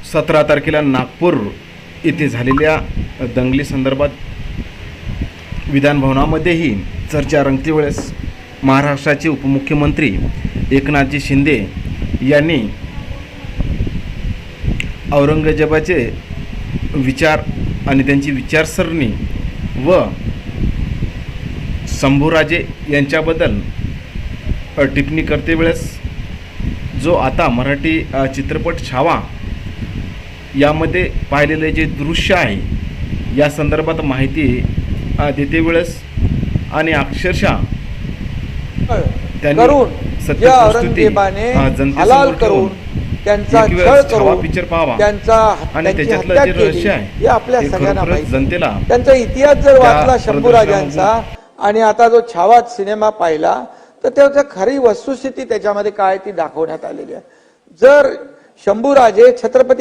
17 तारखेला नागपूर येथे झालेल्या दंगली संदर्भात विधानभवनामध्येही चर्चा रंगते वेळेस महाराष्ट्राचे उपमुख्यमंत्री एकनाथजी शिंदे यांनी औरंगजेबाचे विचार आणि त्यांची विचारसरणी व शंभूराजे यांच्याबद्दल टिप्पणी करते वेळेस जो आता मराठी चित्रपट छावा यामध्ये पाहिलेले जे दृश्य आहे या संदर्भात माहिती देते वेळेस आणि अक्षरशः त्यांनी औरंगजेबाने हलाल करून त्यांचा छळ करून पिक्चर पाहावा त्यांचा आणि त्याच्यातलं जे रहस्य आहे हे आपल्या सगळ्यांना माहिती. जनतेला त्यांचा इतिहास जर वाचला शंभूराजांचा आणि आता जो छावा सिनेमा पाहिला तर त्याची खरी वस्तुस्थिती त्याच्यामध्ये काय ती दाखवण्यात आलेली आहे. जर शंभूराजे छत्रपती